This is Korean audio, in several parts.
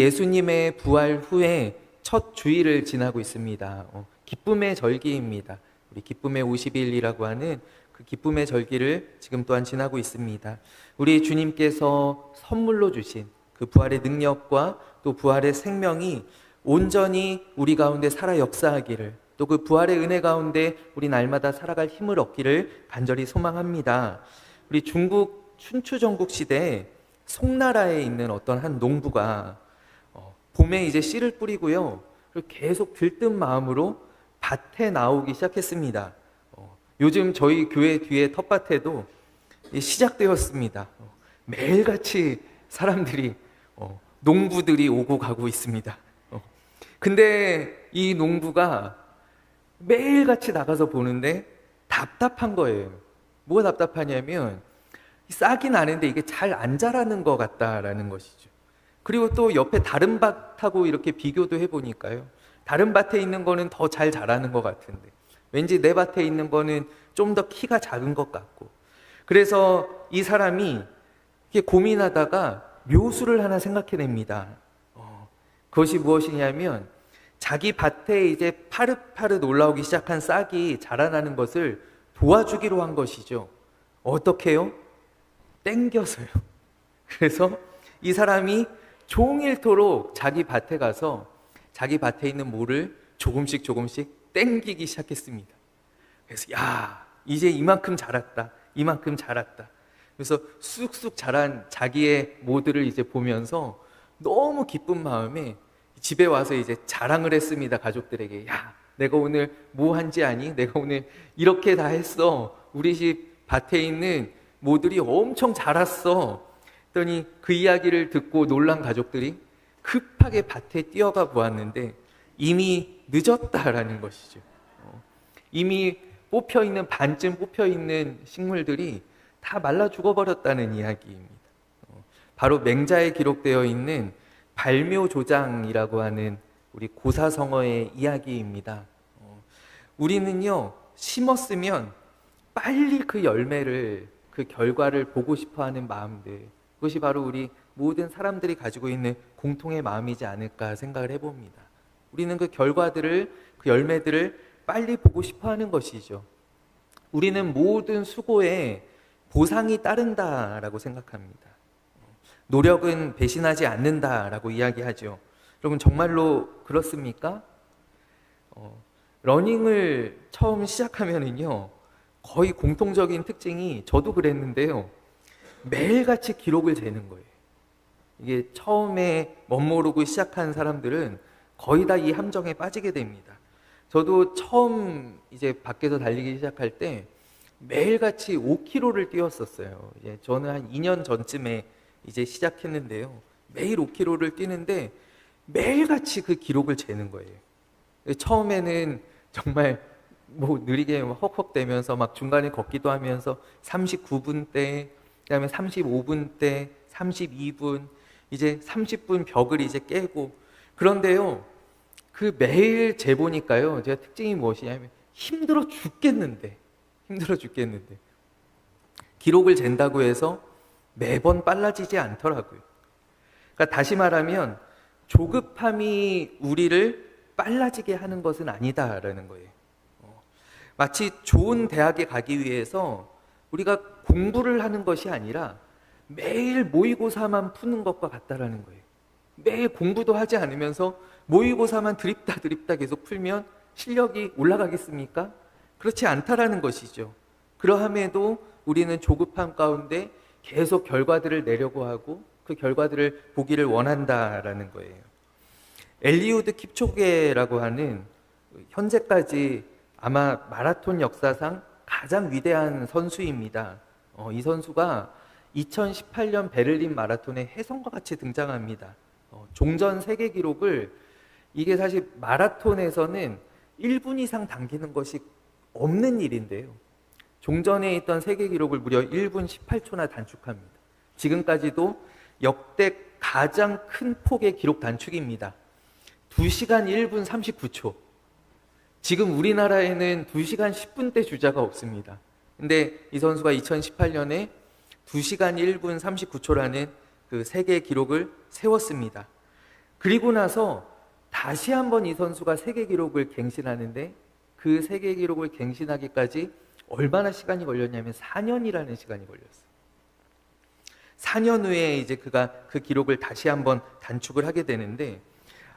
예수님의 부활 후에 첫 주일을 지나고 있습니다. 기쁨의 절기입니다. 우리 기쁨의 50일이라고 하는 그 기쁨의 절기를 지금 또한 지나고 있습니다. 우리 주님께서 선물로 주신 그 부활의 능력과 또 부활의 생명이 온전히 우리 가운데 살아 역사하기를, 또 그 부활의 은혜 가운데 우리 날마다 살아갈 힘을 얻기를 간절히 소망합니다. 우리 중국 춘추 전국 시대에 송나라에 있는 어떤 한 농부가 봄에 이제 씨를 뿌리고요, 그리고 계속 들뜬 마음으로 밭에 나오기 시작했습니다. 요즘 저희 교회 뒤에 텃밭에도 시작되었습니다. 매일같이 사람들이 농부들이 오고 가고 있습니다. 근데 이 농부가 매일같이 나가서 보는데 답답한 거예요. 뭐가 답답하냐면 싹이 나는데 이게 잘 안 자라는 것 같다라는 것이죠. 그리고 또 옆에 다른 밭하고 이렇게 비교도 해보니까요, 다른 밭에 있는 거는 더 잘 자라는 것 같은데 왠지 내 밭에 있는 거는 좀 더 키가 작은 것 같고, 그래서 이 사람이 이렇게 고민하다가 묘수를 하나 생각해냅니다. 그것이 무엇이냐면 자기 밭에 이제 파릇파릇 올라오기 시작한 싹이 자라나는 것을 도와주기로 한 것이죠. 어떻게요? 땡겨서요. 그래서 이 사람이 종일토록 자기 밭에 가서 자기 밭에 있는 모를 조금씩 땡기기 시작했습니다. 그래서 야, 이제 이만큼 자랐다, 이만큼 자랐다. 그래서 쑥쑥 자란 자기의 모들을 이제 보면서 너무 기쁜 마음에 집에 와서 이제 자랑을 했습니다. 가족들에게. 야, 내가 오늘 뭐 한지 아니? 내가 오늘 이렇게 다 했어. 우리 집 밭에 있는 모들이 엄청 자랐어. 했더니 그 이야기를 듣고 놀란 가족들이 급하게 밭에 뛰어가 보았는데 이미 늦었다라는 것이죠. 이미 뽑혀있는, 반쯤 뽑혀있는 식물들이 다 말라 죽어버렸다는 이야기입니다. 바로 맹자에 기록되어 있는 발묘조장이라고 하는 우리 고사성어의 이야기입니다. 우리는요, 심었으면 빨리 그 열매를, 그 결과를 보고 싶어하는 마음들, 그것이 바로 우리 모든 사람들이 가지고 있는 공통의 마음이지 않을까 생각을 해봅니다. 우리는 그 결과들을, 그 열매들을 빨리 보고 싶어하는 것이죠. 우리는 모든 수고에 보상이 따른다라고 생각합니다. 노력은 배신하지 않는다라고 이야기하죠. 여러분, 정말로 그렇습니까? 러닝을 처음 시작하면은요, 거의 공통적인 특징이, 저도 그랬는데요, 매일같이 기록을 재는 거예요. 이게 처음에 멋모르고 시작한 사람들은 거의 다 이 함정에 빠지게 됩니다. 저도 처음 이제 밖에서 달리기 시작할 때 매일같이 5km를 뛰었었어요. 저는 한 2년 전쯤에 이제 시작했는데요, 매일 5km를 뛰는데 매일같이 그 기록을 재는 거예요. 처음에는 정말 뭐 느리게 헉헉대면서 막 중간에 걷기도 하면서 39분대, 그다음에 35분대, 32분, 이제 30분 벽을 이제 깨고. 그런데요, 그 매일 재보니까요, 제가 특징이 무엇이냐면 힘들어 죽겠는데 기록을 잰다고 해서 매번 빨라지지 않더라고요. 그러니까 다시 말하면 조급함이 우리를 빨라지게 하는 것은 아니다라는 거예요. 마치 좋은 대학에 가기 위해서 우리가 공부를 하는 것이 아니라 매일 모의고사만 푸는 것과 같다라는 거예요. 매일 공부도 하지 않으면서 모의고사만 드립다 계속 풀면 실력이 올라가겠습니까? 그렇지 않다라는 것이죠. 그러함에도 우리는 조급함 가운데 계속 결과들을 내려고 하고 그 결과들을 보기를 원한다라는 거예요. 엘리우드 킵초게라고 하는 현재까지 아마 마라톤 역사상 가장 위대한 선수입니다. 이 선수가 2018년 베를린 마라톤에 혜성과 같이 등장합니다. 종전 세계 기록을, 이게 사실 마라톤에서는 1분 이상 당기는 것이 없는 일인데요, 종전에 있던 세계 기록을 무려 1분 18초나 단축합니다. 지금까지도 역대 가장 큰 폭의 기록 단축입니다. 2시간 1분 39초. 지금 우리나라에는 2시간 10분대 주자가 없습니다. 근데 이 선수가 2018년에 2시간 1분 39초라는 그 세계 기록을 세웠습니다. 그리고 나서 다시 한번 이 선수가 세계 기록을 갱신하는데 그 세계 기록을 갱신하기까지 얼마나 시간이 걸렸냐면 4년이라는 시간이 걸렸어요. 4년 후에 이제 그가 그 기록을 다시 한번 단축을 하게 되는데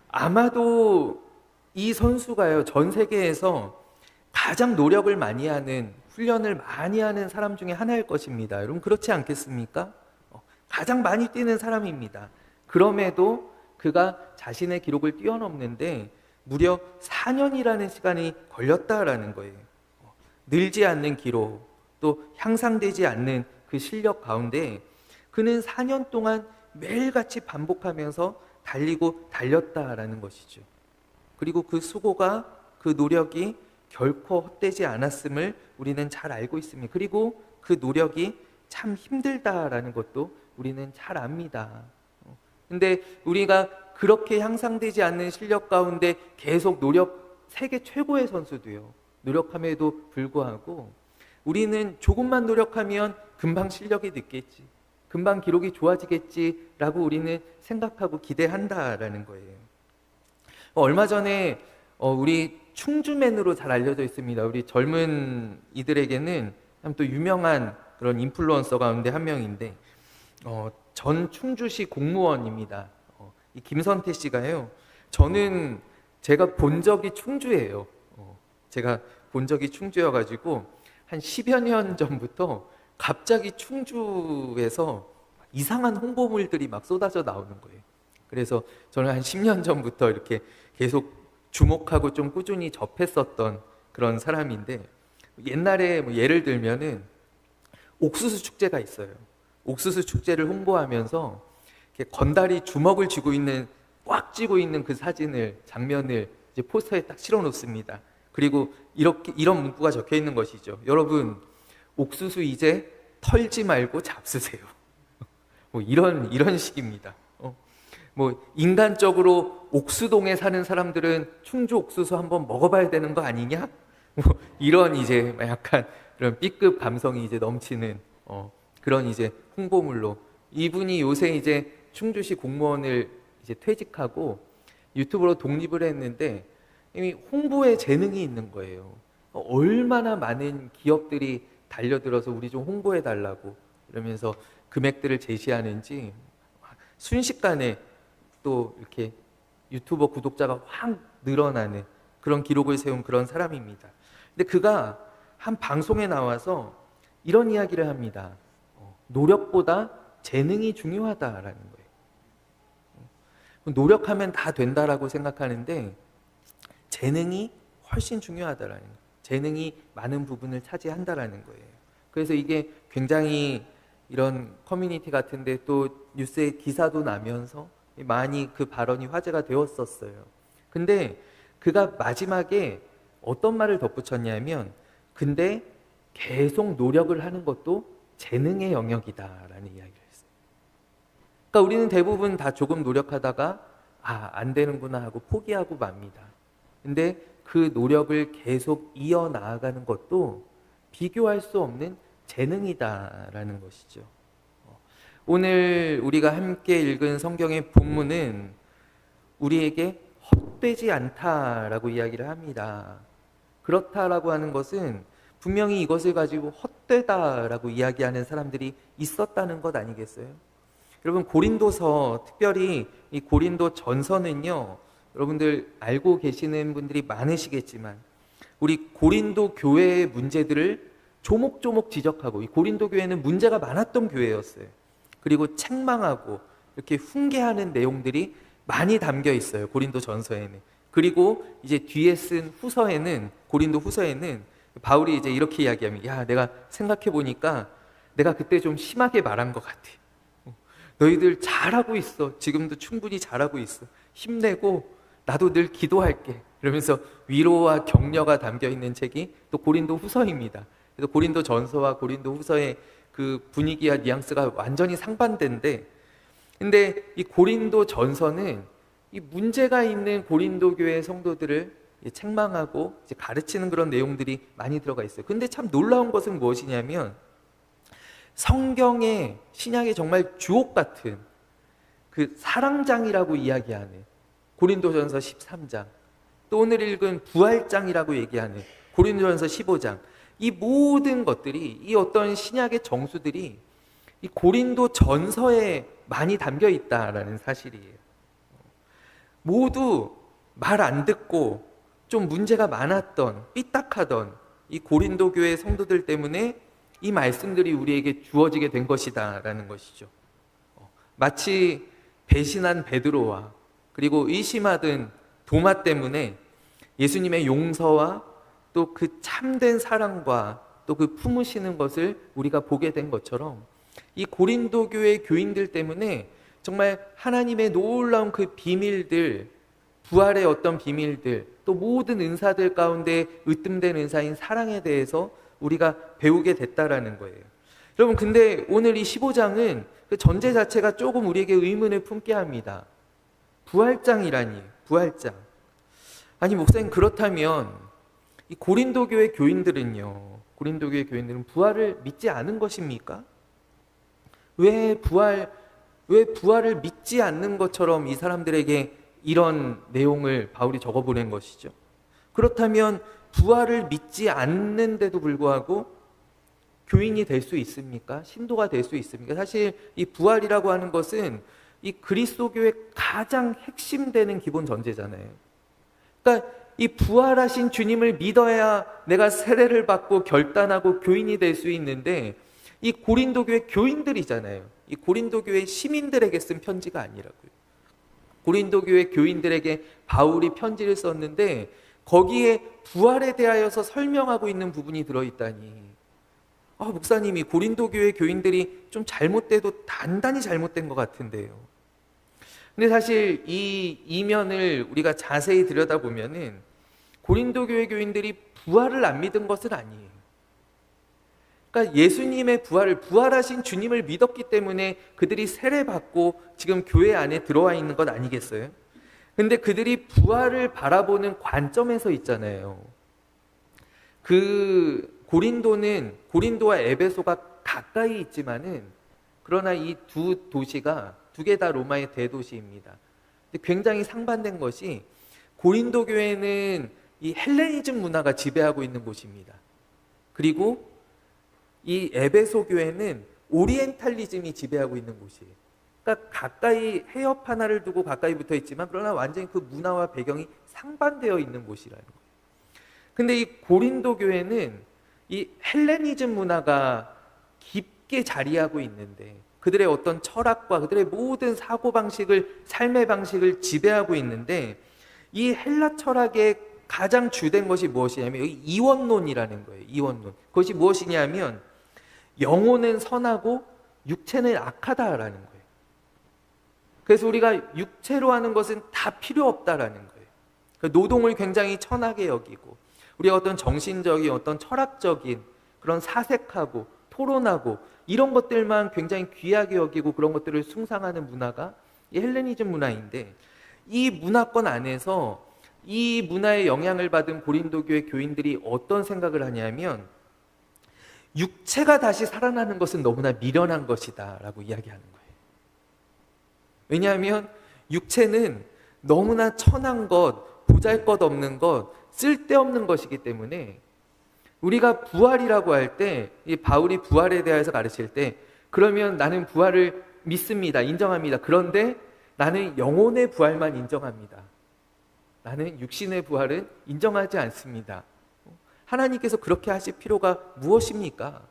아마도 이 선수가요, 전 세계에서 가장 노력을 많이 하는, 훈련을 많이 하는 사람 중에 하나일 것입니다. 여러분 그렇지 않겠습니까? 가장 많이 뛰는 사람입니다. 그럼에도 그가 자신의 기록을 뛰어넘는데 무려 4년이라는 시간이 걸렸다라는 거예요. 늘지 않는 기록, 또 향상되지 않는 그 실력 가운데 그는 4년 동안 매일같이 반복하면서 달리고 달렸다라는 것이죠. 그리고 그 수고가, 그 노력이 결코 헛되지 않았음을 우리는 잘 알고 있습니다. 그리고 그 노력이 참 힘들다라는 것도 우리는 잘 압니다. 근데 우리가 그렇게 향상되지 않는 실력 가운데 계속 세계 최고의 선수도요, 노력함에도 불구하고 우리는 조금만 노력하면 금방 실력이 늦겠지, 금방 기록이 좋아지겠지라고 우리는 생각하고 기대한다라는 거예요. 얼마 전에 우리 충주맨으로 잘 알려져 있습니다. 우리 젊은 이들에게는 참 또 유명한 그런 인플루언서 가운데 한 명인데 전 충주시 공무원입니다. 이 김선태 씨가요, 저는 제가 본 적이 충주예요. 제가 본 적이 충주여가지고 한 10여 년 전부터 갑자기 충주에서 이상한 홍보물들이 막 쏟아져 나오는 거예요. 그래서 저는 한 10년 전부터 이렇게 계속 주목하고 좀 꾸준히 접했었던 그런 사람인데, 옛날에 뭐 예를 들면은 옥수수 축제가 있어요. 옥수수 축제를 홍보하면서 이렇게 건달이 주먹을 꽉 쥐고 있는 그 장면을 이제 포스터에 딱 실어 놓습니다. 그리고 이런 문구가 적혀 있는 것이죠. 여러분, 옥수수 이제 털지 말고 잡수세요. 뭐 이런 식입니다. 뭐 인간적으로 옥수동에 사는 사람들은 충주 옥수수 한번 먹어봐야 되는 거 아니냐? 뭐 이런 이제 약간 그런 B급 감성이 이제 넘치는 그런 이제 홍보물로, 이분이 요새 이제 충주시 공무원을 이제 퇴직하고 유튜브로 독립을 했는데 이미 홍보에 재능이 있는 거예요. 얼마나 많은 기업들이 달려들어서 우리 좀 홍보해 달라고 이러면서 금액들을 제시하는지 순식간에 또 이렇게 유튜버 구독자가 확 늘어나는 그런 기록을 세운 그런 사람입니다. 근데 그가 한 방송에 나와서 이런 이야기를 합니다. 노력보다 재능이 중요하다라는 거예요. 노력하면 다 된다라고 생각하는데 재능이 훨씬 중요하다라는 거예요. 재능이 많은 부분을 차지한다라는 거예요. 그래서 이게 굉장히 이런 커뮤니티 같은데 또 뉴스에 기사도 나면서 많이 그 발언이 화제가 되었었어요. 근데 그가 마지막에 어떤 말을 덧붙였냐면, 근데 계속 노력을 하는 것도 재능의 영역이다라는 이야기를 했어요. 그러니까 우리는 대부분 다 조금 노력하다가 안 되는구나 하고 포기하고 맙니다. 근데 그 노력을 계속 이어나가는 것도 비교할 수 없는 재능이다라는 것이죠. 오늘 우리가 함께 읽은 성경의 본문은 우리에게 헛되지 않다라고 이야기를 합니다. 그렇다라고 하는 것은 분명히 이것을 가지고 헛되다라고 이야기하는 사람들이 있었다는 것 아니겠어요? 여러분, 고린도서, 특별히 이 고린도 전서는요, 여러분들 알고 계시는 분들이 많으시겠지만 우리 고린도 교회의 문제들을 조목조목 지적하고, 이 고린도 교회는 문제가 많았던 교회였어요. 그리고 책망하고 이렇게 훈계하는 내용들이 많이 담겨 있어요, 고린도 전서에는. 그리고 이제 뒤에 쓴 후서에는, 고린도 후서에는 바울이 이제 이렇게 이야기합니다. 내가 생각해 보니까 내가 그때 좀 심하게 말한 것 같아. 너희들 잘하고 있어. 지금도 충분히 잘하고 있어. 힘내고 나도 늘 기도할게. 이러면서 위로와 격려가 담겨 있는 책이 또 고린도 후서입니다. 그래서 고린도 전서와 고린도 후서의 그 분위기와 뉘앙스가 완전히 상반된데, 근데 이 고린도 전서는 이 문제가 있는 고린도 교회 성도들을 책망하고 이제 가르치는 그런 내용들이 많이 들어가 있어요. 근데 참 놀라운 것은 무엇이냐면, 성경의 신약의 정말 주옥 같은 그 사랑장이라고 이야기하는 고린도전서 13장, 또 오늘 읽은 부활장이라고 얘기하는 고린도전서 15장, 이 모든 것들이, 이 어떤 신약의 정수들이 이 고린도 전서에 많이 담겨 있다라는 사실이에요. 모두 말 안 듣고 좀 문제가 많았던, 삐딱하던 이 고린도 교회 성도들 때문에 이 말씀들이 우리에게 주어지게 된 것이다라는 것이죠. 마치 배신한 베드로와 그리고 의심하던 도마 때문에 예수님의 용서와 또 그 참된 사랑과 또 그 품으시는 것을 우리가 보게 된 것처럼, 이 고린도 교회 교인들 때문에 정말 하나님의 놀라운 그 비밀들, 부활의 어떤 비밀들, 또 모든 은사들 가운데 으뜸된 은사인 사랑에 대해서 우리가 배우게 됐다라는 거예요. 여러분, 근데 오늘 이 15장은 그 전제 자체가 조금 우리에게 의문을 품게 합니다. 부활장이라니, 부활장. 아니, 목사님, 그렇다면 이 고린도 교회 교인들은요, 고린도 교회 교인들은 부활을 믿지 않은 것입니까? 왜 부활을 믿지 않는 것처럼 이 사람들에게 이런 내용을 바울이 적어보낸 것이죠? 그렇다면 부활을 믿지 않는데도 불구하고 교인이 될 수 있습니까? 신도가 될 수 있습니까? 사실 이 부활이라고 하는 것은 이 그리스도교의 가장 핵심되는 기본 전제잖아요. 그러니까 이 부활하신 주님을 믿어야 내가 세례를 받고 결단하고 교인이 될 수 있는데, 이 고린도 교회 교인들이잖아요. 이 고린도 교회 시민들에게 쓴 편지가 아니라고요. 고린도 교회 교인들에게 바울이 편지를 썼는데 거기에 부활에 대하여서 설명하고 있는 부분이 들어있다니, 목사님이 고린도 교회 교인들이 좀 잘못돼도 단단히 잘못된 것 같은데요. 근데 사실 이 이면을 우리가 자세히 들여다보면은 고린도 교회 교인들이 부활을 안 믿은 것은 아니에요. 그러니까 예수님의 부활하신 주님을 믿었기 때문에 그들이 세례받고 지금 교회 안에 들어와 있는 것 아니겠어요? 근데 그들이 부활을 바라보는 관점에서 있잖아요. 그 고린도와 에베소가 가까이 있지만은, 그러나 이 두 도시가 두 개 다 로마의 대도시입니다. 근데 굉장히 상반된 것이, 고린도 교회는 이 헬레니즘 문화가 지배하고 있는 곳입니다. 그리고 이 에베소 교회는 오리엔탈리즘이 지배하고 있는 곳이에요. 그러니까 가까이 해협 하나를 두고 가까이 붙어 있지만 그러나 완전히 그 문화와 배경이 상반되어 있는 곳이라는 거예요. 근데 이 고린도 교회는 이 헬레니즘 문화가 깊게 자리하고 있는데, 그들의 어떤 철학과 그들의 모든 사고방식을, 삶의 방식을 지배하고 있는데, 이 헬라 철학의 가장 주된 것이 무엇이냐면 여기 이원론이라는 거예요. 이원론. 그것이 무엇이냐면 영혼은 선하고 육체는 악하다라는 거예요. 그래서 우리가 육체로 하는 것은 다 필요 없다라는 거예요. 노동을 굉장히 천하게 여기고, 우리가 어떤 정신적인, 어떤 철학적인 그런 사색하고 토론하고 이런 것들만 굉장히 귀하게 여기고 그런 것들을 숭상하는 문화가 이 헬레니즘 문화인데, 이 문화권 안에서 이 문화의 영향을 받은 고린도 교회 교인들이 어떤 생각을 하냐면, 육체가 다시 살아나는 것은 너무나 미련한 것이다 라고 이야기하는 거예요. 왜냐하면 육체는 너무나 천한 것, 보잘것없는 것, 쓸데없는 것이기 때문에, 우리가 부활이라고 할 때, 이 바울이 부활에 대해서 가르칠 때, 그러면 나는 부활을 믿습니다, 인정합니다. 그런데 나는 영혼의 부활만 인정합니다. 나는 육신의 부활은 인정하지 않습니다. 하나님께서 그렇게 하실 필요가 무엇입니까?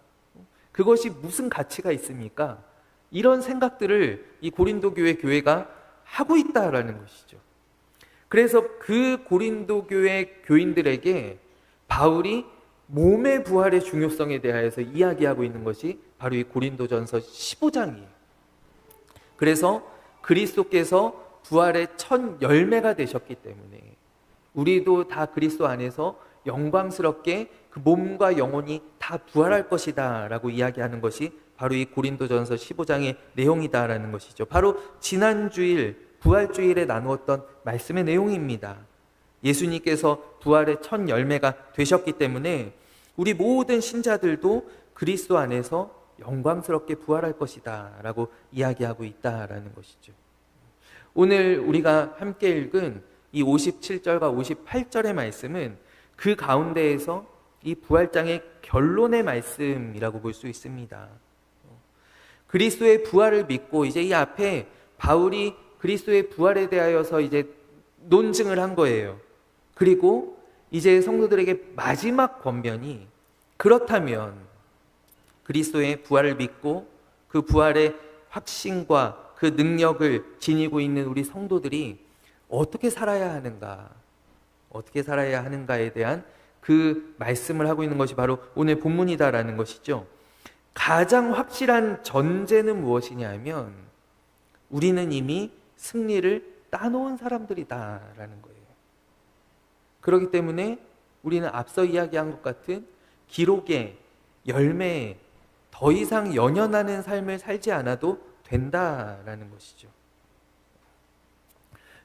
그것이 무슨 가치가 있습니까? 이런 생각들을 이 고린도 교회가 하고 있다라는 것이죠. 그래서 그 고린도 교회 교인들에게 바울이 몸의 부활의 중요성에 대하여서 이야기하고 있는 것이 바로 이 고린도전서 15장이에요. 그래서 그리스도께서 부활의 첫 열매가 되셨기 때문에 우리도 다 그리스도 안에서 영광스럽게 그 몸과 영혼이 다 부활할 것이다 라고 이야기하는 것이 바로 이 고린도전서 15장의 내용이다라는 것이죠. 바로 지난 주일 부활주일에 나누었던 말씀의 내용입니다. 예수님께서 부활의 첫 열매가 되셨기 때문에 우리 모든 신자들도 그리스도 안에서 영광스럽게 부활할 것이다 라고 이야기하고 있다라는 것이죠. 오늘 우리가 함께 읽은 이 57절과 58절의 말씀은 그 가운데에서 이 부활장의 결론의 말씀이라고 볼 수 있습니다. 그리스도의 부활을 믿고 이제 이 앞에 바울이 그리스도의 부활에 대하여서 이제 논증을 한 거예요. 그리고 이제 성도들에게 마지막 권면이, 그렇다면 그리스도의 부활을 믿고 그 부활의 확신과 그 능력을 지니고 있는 우리 성도들이 어떻게 살아야 하는가, 어떻게 살아야 하는가에 대한 그 말씀을 하고 있는 것이 바로 오늘 본문이다라는 것이죠. 가장 확실한 전제는 무엇이냐 하면 우리는 이미 승리를 따놓은 사람들이다라는 거예요. 그렇기 때문에 우리는 앞서 이야기한 것 같은 기록의 열매에 더 이상 연연하는 삶을 살지 않아도 된다라는 것이죠.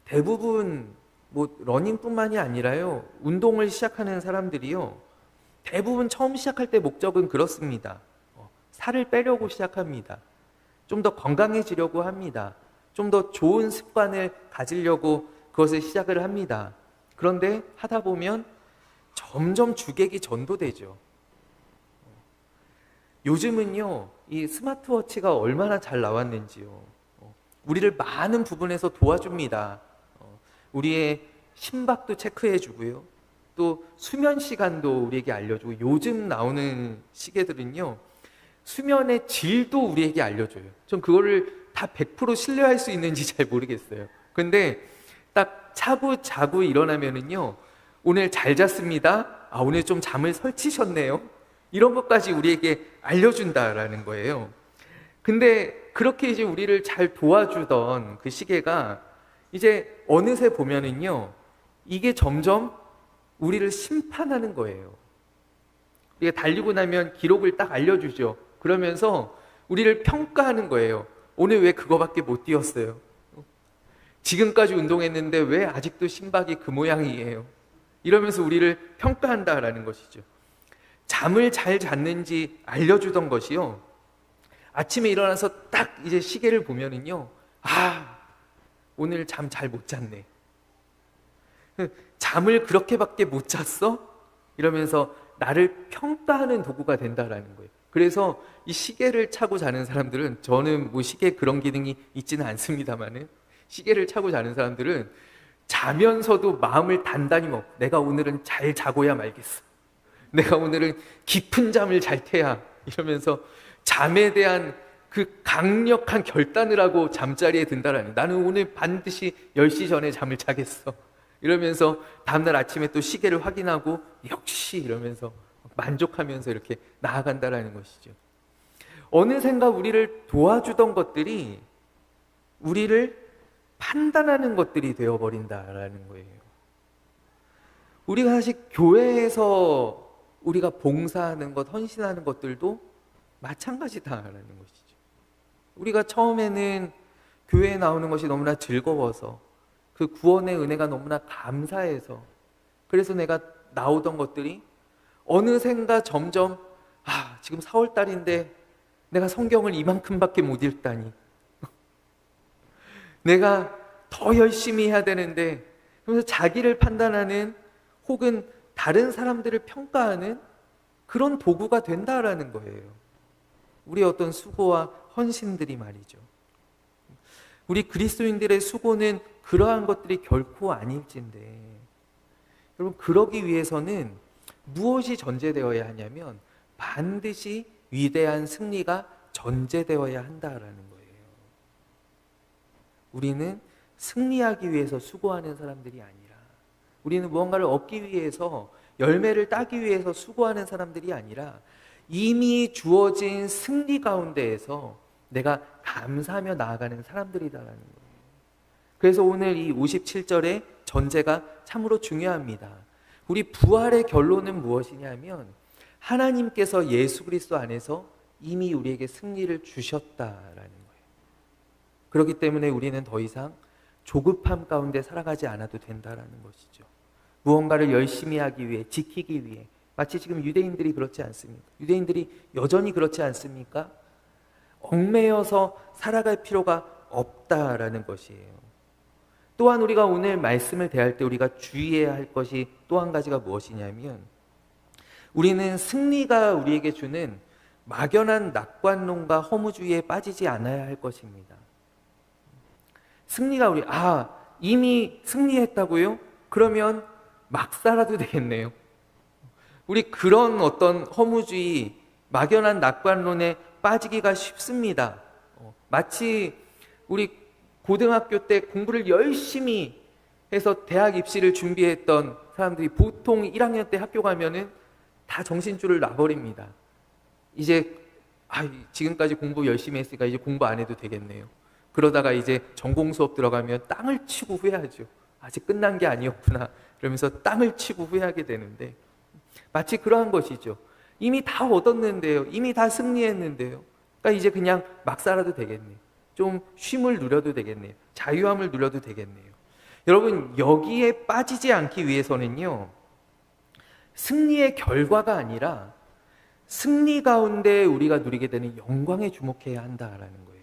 대부분 러닝뿐만이 아니라요, 운동을 시작하는 사람들이요, 대부분 처음 시작할 때 목적은 그렇습니다. 살을 빼려고 시작합니다. 좀 더 건강해지려고 합니다. 좀 더 좋은 습관을 가지려고 그것을 시작을 합니다. 그런데 하다 보면 점점 주객이 전도되죠. 요즘은요, 이 스마트워치가 얼마나 잘 나왔는지요. 우리를 많은 부분에서 도와줍니다. 우리의 심박도 체크해 주고요. 또 수면 시간도 우리에게 알려주고, 요즘 나오는 시계들은요, 수면의 질도 우리에게 알려줘요. 전 그거를 다 100% 신뢰할 수 있는지 잘 모르겠어요. 근데 딱 자고 일어나면은요, 오늘 잘 잤습니다. 아, 오늘 좀 잠을 설치셨네요. 이런 것까지 우리에게 알려준다라는 거예요. 근데 그렇게 이제 우리를 잘 도와주던 그 시계가 이제 어느새 보면은요, 이게 점점 우리를 심판하는 거예요. 우리가 달리고 나면 기록을 딱 알려주죠. 그러면서 우리를 평가하는 거예요. 오늘 왜 그거밖에 못 뛰었어요? 지금까지 운동했는데 왜 아직도 심박이 그 모양이에요? 이러면서 우리를 평가한다라는 것이죠. 잠을 잘 잤는지 알려주던 것이요, 아침에 일어나서 딱 이제 시계를 보면은요, 아, 오늘 잠 잘 못 잤네. 잠을 그렇게밖에 못 잤어? 이러면서 나를 평가하는 도구가 된다라는 거예요. 그래서 이 시계를 차고 자는 사람들은, 저는 시계에 그런 기능이 있지는 않습니다만은, 시계를 차고 자는 사람들은 자면서도 마음을 단단히 먹고, 내가 오늘은 잘 자고야 말겠어. 내가 오늘은 깊은 잠을 잘 테야. 이러면서 잠에 대한 그 강력한 결단을 하고 잠자리에 든다라는, 나는 오늘 반드시 10시 전에 잠을 자겠어. 이러면서 다음날 아침에 또 시계를 확인하고 역시 이러면서 만족하면서 이렇게 나아간다라는 것이죠. 어느샌가 우리를 도와주던 것들이 우리를 판단하는 것들이 되어버린다라는 거예요. 우리가 사실 교회에서 우리가 봉사하는 것, 헌신하는 것들도 마찬가지다라는 것이죠. 우리가 처음에는 교회에 나오는 것이 너무나 즐거워서, 그 구원의 은혜가 너무나 감사해서, 그래서 내가 나오던 것들이 어느샌가 점점, 지금 4월달인데 내가 성경을 이만큼밖에 못 읽다니, 내가 더 열심히 해야 되는데, 그러면서 자기를 판단하는, 혹은 다른 사람들을 평가하는 그런 도구가 된다라는 거예요. 우리의 어떤 수고와 헌신들이 말이죠. 우리 그리스도인들의 수고는 그러한 것들이 결코 아닐진데, 여러분, 그러기 위해서는 무엇이 전제되어야 하냐면 반드시 위대한 승리가 전제되어야 한다라는 거예요. 우리는 승리하기 위해서 수고하는 사람들이 아니라, 우리는 무언가를 얻기 위해서, 열매를 따기 위해서 수고하는 사람들이 아니라, 이미 주어진 승리 가운데에서 내가 감사하며 나아가는 사람들이다라는 거예요. 그래서 오늘 이 57절의 전제가 참으로 중요합니다. 우리 부활의 결론은 무엇이냐면 하나님께서 예수 그리스도 안에서 이미 우리에게 승리를 주셨다라는 거예요. 그렇기 때문에 우리는 더 이상 조급함 가운데 살아가지 않아도 된다라는 것이죠. 무언가를 열심히 하기 위해, 지키기 위해, 마치 지금 유대인들이 그렇지 않습니까? 유대인들이 여전히 그렇지 않습니까? 얽매여서 살아갈 필요가 없다라는 것이에요. 또한 우리가 오늘 말씀을 대할 때 우리가 주의해야 할 것이 또 한 가지가 무엇이냐면, 우리는 승리가 우리에게 주는 막연한 낙관론과 허무주의에 빠지지 않아야 할 것입니다. 승리가 이미 승리했다고요? 그러면 막 살아도 되겠네요. 우리 그런 어떤 허무주의, 막연한 낙관론에 빠지기가 쉽습니다. 마치 우리 고등학교 때 공부를 열심히 해서 대학 입시를 준비했던 사람들이 보통 1학년 때 학교 가면은 다 정신줄을 놔버립니다. 이제 지금까지 공부 열심히 했으니까 이제 공부 안 해도 되겠네요. 그러다가 이제 전공 수업 들어가면 땅을 치고 후회하죠. 아직 끝난 게 아니었구나. 그러면서 땅을 치고 후회하게 되는데, 마치 그러한 것이죠. 이미 다 얻었는데요. 이미 다 승리했는데요. 그러니까 이제 그냥 막 살아도 되겠네요. 좀 쉼을 누려도 되겠네요. 자유함을 누려도 되겠네요. 여러분, 여기에 빠지지 않기 위해서는요, 승리의 결과가 아니라 승리 가운데 우리가 누리게 되는 영광에 주목해야 한다라는 거예요.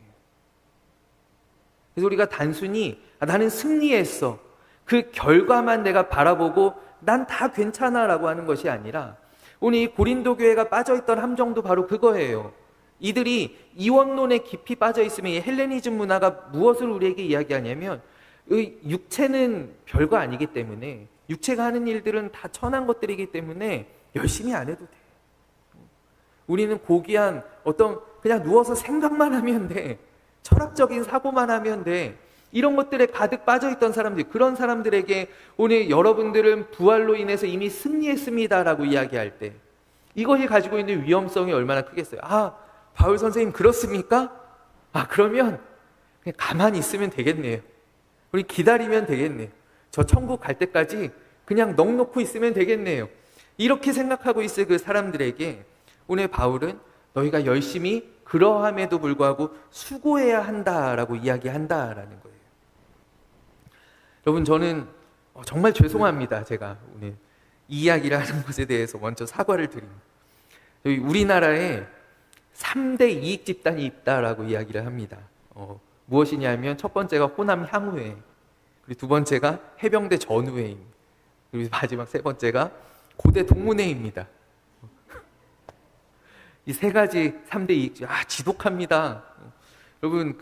그래서 우리가 단순히 나는 승리했어, 그 결과만 내가 바라보고 난 다 괜찮아 라고 하는 것이 아니라, 오늘 이 고린도 교회가 빠져있던 함정도 바로 그거예요. 이들이 이원론에 깊이 빠져있으면 이 헬레니즘 문화가 무엇을 우리에게 이야기하냐면, 육체는 별거 아니기 때문에, 육체가 하는 일들은 다 천한 것들이기 때문에 열심히 안 해도 돼. 우리는 고귀한 그냥 누워서 생각만 하면 돼. 철학적인 사고만 하면 돼. 이런 것들에 가득 빠져있던 사람들, 그런 사람들에게 오늘 여러분들은 부활로 인해서 이미 승리했습니다라고 이야기할 때 이것이 가지고 있는 위험성이 얼마나 크겠어요. 바울 선생님 그렇습니까? 그러면 그냥 가만히 있으면 되겠네요. 우리 기다리면 되겠네요. 저 천국 갈 때까지 그냥 넋놓고 있으면 되겠네요. 이렇게 생각하고 있을 그 사람들에게 오늘 바울은 너희가 열심히 그러함에도 불구하고 수고해야 한다라고 이야기한다라는 거예요. 여러분, 저는 정말 죄송합니다. 제가 오늘 이 이야기를 하는 것에 대해서 먼저 사과를 드립니다. 우리나라에 3대 이익 집단이 있다라고 이야기를 합니다. 무엇이냐면 첫 번째가 호남 향후회, 그리고 두 번째가 해병대 전후회입니다. 그리고 마지막 세 번째가 고대 동문회입니다. 이 세 가지 3대 이익, 지독합니다. 여러분,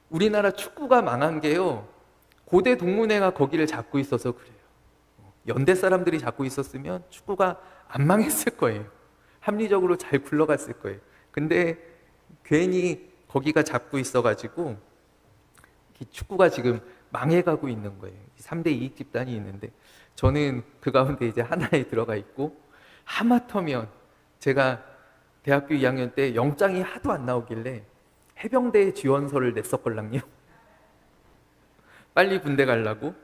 우리나라 축구가 망한 게요, 고대 동문회가 거기를 잡고 있어서 그래요. 연대 사람들이 잡고 있었으면 축구가 안 망했을 거예요. 합리적으로 잘 굴러갔을 거예요. 근데 괜히 거기가 잡고 있어가지고 축구가 지금 망해가고 있는 거예요. 3대 이익 집단이 있는데, 저는 그 가운데 이제 하나에 들어가 있고, 하마터면 제가 대학교 2학년 때 영장이 하도 안 나오길래 해병대 지원서를 냈었걸랑요. 빨리 군대 가려고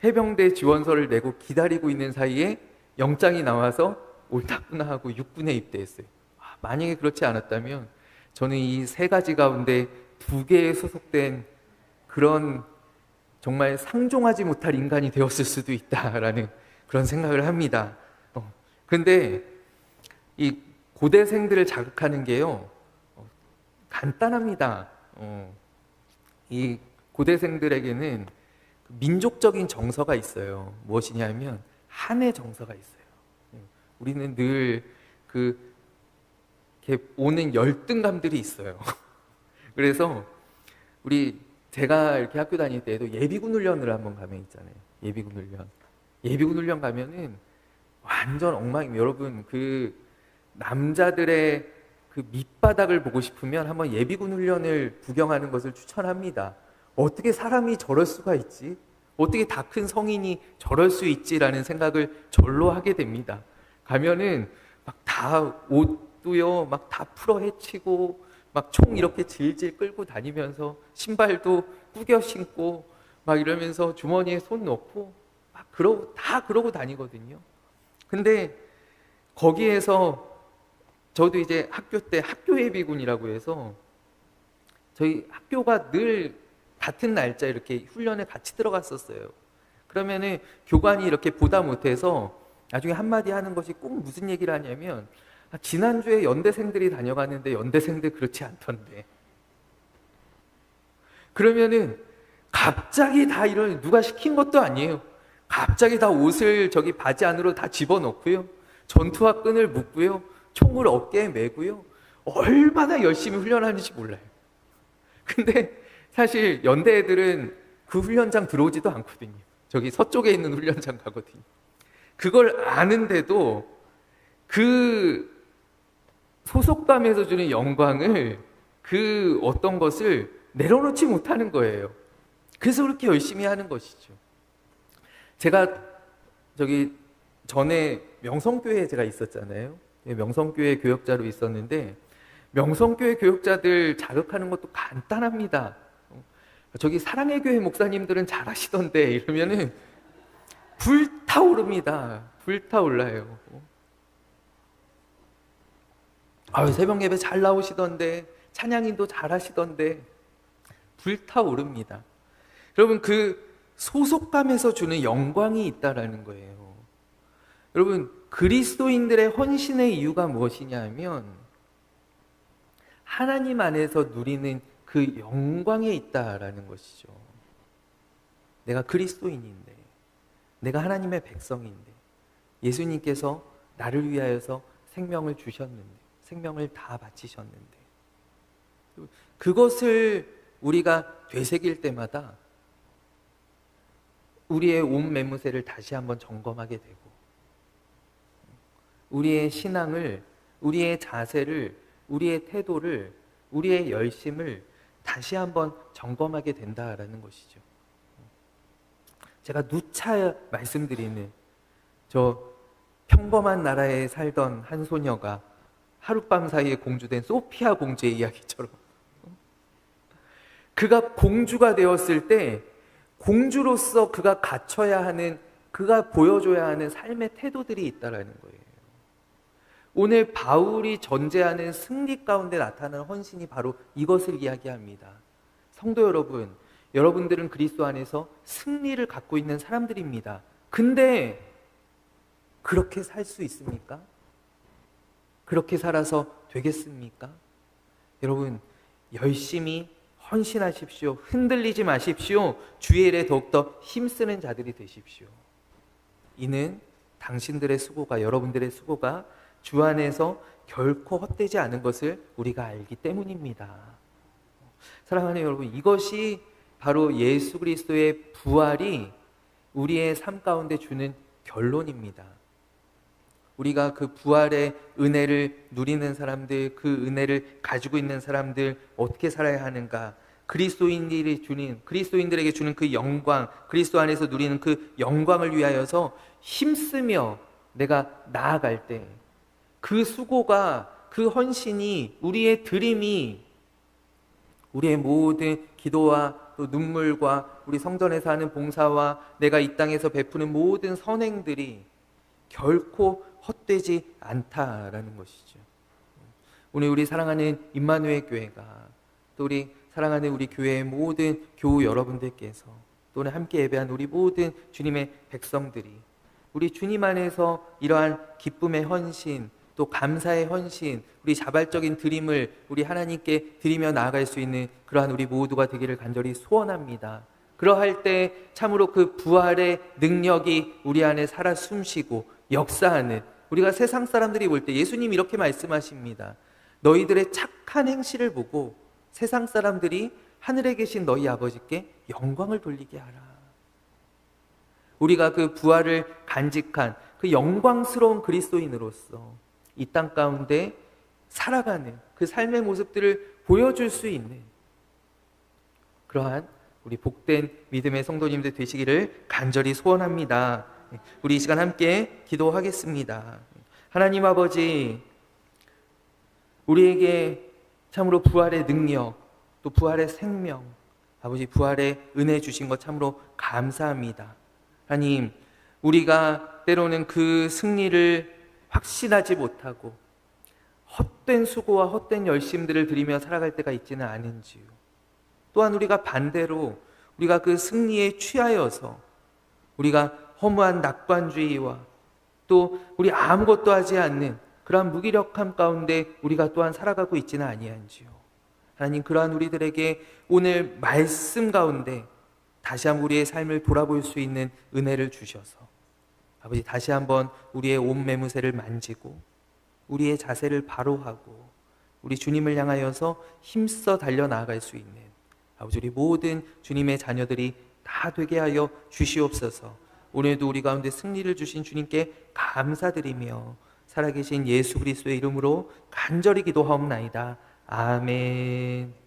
해병대 지원서를 내고 기다리고 있는 사이에 영장이 나와서 옳다구나 하고 육군에 입대했어요. 만약에 그렇지 않았다면 저는 이 세 가지 가운데 두 개에 소속된 그런 정말 상종하지 못할 인간이 되었을 수도 있다라는 그런 생각을 합니다. 그런데 이 고대생들을 자극하는 게요, 간단합니다. 이 고대생들에게는 민족적인 정서가 있어요. 무엇이냐면 한의 정서가 있어요. 우리는 늘 이렇게 오는 열등감들이 있어요. 그래서 제가 이렇게 학교 다닐 때에도 예비군 훈련을 한번 가면 있잖아요. 예비군 훈련 가면은 완전 엉망입니다. 여러분, 남자들의 밑바닥을 보고 싶으면 한번 예비군 훈련을 구경하는 것을 추천합니다. 어떻게 사람이 저럴 수가 있지? 어떻게 다 큰 성인이 저럴 수 있지라는 생각을 절로 하게 됩니다. 가면은 막 다 옷도요, 막 다 풀어 헤치고, 막 총 이렇게 질질 끌고 다니면서 신발도 구겨 신고, 막 이러면서 주머니에 손 넣고, 다 그러고 다니거든요. 근데 거기에서 저도 이제 학교 때 학교 예비군이라고 해서 저희 학교가 늘 같은 날짜 이렇게 훈련에 같이 들어갔었어요. 그러면은 교관이 이렇게 보다 못해서 나중에 한마디 하는 것이 꼭 무슨 얘기를 하냐면, 지난주에 연대생들이 다녀가는데 연대생들 그렇지 않던데. 그러면은 갑자기 다 이런, 누가 시킨 것도 아니에요. 갑자기 다 옷을 저기 바지 안으로 다 집어넣고요. 전투화 끈을 묶고요. 총을 어깨에 메고요. 얼마나 열심히 훈련하는지 몰라요. 근데 사실 연대 애들은 그 훈련장 들어오지도 않거든요. 저기 서쪽에 있는 훈련장 가거든요. 그걸 아는데도 그 소속감에서 주는 영광을, 그 어떤 것을 내려놓지 못하는 거예요. 그래서 그렇게 열심히 하는 것이죠. 제가 저기 전에 명성교회에 제가 있었잖아요. 명성교회 교역자로 있었는데, 명성교회 교역자들 자극하는 것도 간단합니다. 저기 사랑의 교회 목사님들은 잘하시던데 이러면은 불타오릅니다. 불타올라요. 아유, 새벽 예배 잘 나오시던데, 찬양인도 잘하시던데, 불타오릅니다. 여러분, 그 소속감에서 주는 영광이 있다라는 거예요. 여러분, 그리스도인들의 헌신의 이유가 무엇이냐 하면 하나님 안에서 누리는 그 영광에 있다라는 것이죠. 내가 그리스도인인데, 내가 하나님의 백성인데, 예수님께서 나를 위하여서 생명을 주셨는데, 생명을 다 바치셨는데, 그것을 우리가 되새길 때마다 우리의 온 매무새를 다시 한번 점검하게 되고, 우리의 신앙을, 우리의 자세를, 우리의 태도를, 우리의 열심을 다시 한번 점검하게 된다라는 것이죠. 제가 누차 말씀드리는, 저 평범한 나라에 살던 한 소녀가 하룻밤 사이에 공주된 소피아 공주의 이야기처럼, 그가 공주가 되었을 때 공주로서 그가 갖춰야 하는, 그가 보여줘야 하는 삶의 태도들이 있다라는 거예요. 오늘 바울이 전제하는 승리 가운데 나타나는 헌신이 바로 이것을 이야기합니다. 성도 여러분, 여러분들은 그리스도 안에서 승리를 갖고 있는 사람들입니다. 근데 그렇게 살 수 있습니까? 그렇게 살아서 되겠습니까? 여러분, 열심히 헌신하십시오. 흔들리지 마십시오. 주의 일에 더욱더 힘쓰는 자들이 되십시오. 이는 당신들의 수고가, 여러분들의 수고가 주 안에서 결코 헛되지 않은 것을 우리가 알기 때문입니다. 사랑하는 여러분, 이것이 바로 예수 그리스도의 부활이 우리의 삶 가운데 주는 결론입니다. 우리가 그 부활의 은혜를 누리는 사람들, 그 은혜를 가지고 있는 사람들 어떻게 살아야 하는가? 그리스도인들에게 주는 그 영광, 그리스도 안에서 누리는 그 영광을 위하여서 힘쓰며 내가 나아갈 때, 그 수고가, 그 헌신이, 우리의 드림이, 우리의 모든 기도와 또 눈물과 우리 성전에서 하는 봉사와 내가 이 땅에서 베푸는 모든 선행들이 결코 헛되지 않다라는 것이죠. 오늘 우리 사랑하는 임마누엘 교회가, 또 우리 사랑하는 우리 교회의 모든 교우 여러분들께서, 또 오늘 함께 예배한 우리 모든 주님의 백성들이 우리 주님 안에서 이러한 기쁨의 헌신, 또 감사의 헌신, 우리 자발적인 드림을 우리 하나님께 드리며 나아갈 수 있는 그러한 우리 모두가 되기를 간절히 소원합니다. 그러할 때 참으로 그 부활의 능력이 우리 안에 살아 숨쉬고 역사하는, 우리가 세상 사람들이 볼 때 예수님이 이렇게 말씀하십니다. 너희들의 착한 행실을 보고 세상 사람들이 하늘에 계신 너희 아버지께 영광을 돌리게 하라. 우리가 그 부활을 간직한 그 영광스러운 그리스도인으로서 이 땅 가운데 살아가는 그 삶의 모습들을 보여줄 수 있는 그러한 우리 복된 믿음의 성도님들 되시기를 간절히 소원합니다. 우리 이 시간 함께 기도하겠습니다. 하나님 아버지, 우리에게 참으로 부활의 능력, 또 부활의 생명, 아버지 부활의 은혜 주신 것 참으로 감사합니다. 하나님, 우리가 때로는 그 승리를 확신하지 못하고 헛된 수고와 헛된 열심들을 들이며 살아갈 때가 있지는 않은지요. 또한 우리가 반대로 우리가 그 승리에 취하여서 우리가 허무한 낙관주의와 또 우리 아무것도 하지 않는 그러한 무기력함 가운데 우리가 또한 살아가고 있지는 아니한지요. 하나님, 그러한 우리들에게 오늘 말씀 가운데 다시 한번 우리의 삶을 돌아볼 수 있는 은혜를 주셔서 아버지 다시 한번 우리의 온 매무새를 만지고 우리의 자세를 바로 하고 우리 주님을 향하여서 힘써 달려나아갈 수 있는 아버지 우리 모든 주님의 자녀들이 다 되게 하여 주시옵소서. 오늘도 우리 가운데 승리를 주신 주님께 감사드리며 살아계신 예수 그리스도의 이름으로 간절히 기도하옵나이다. 아멘.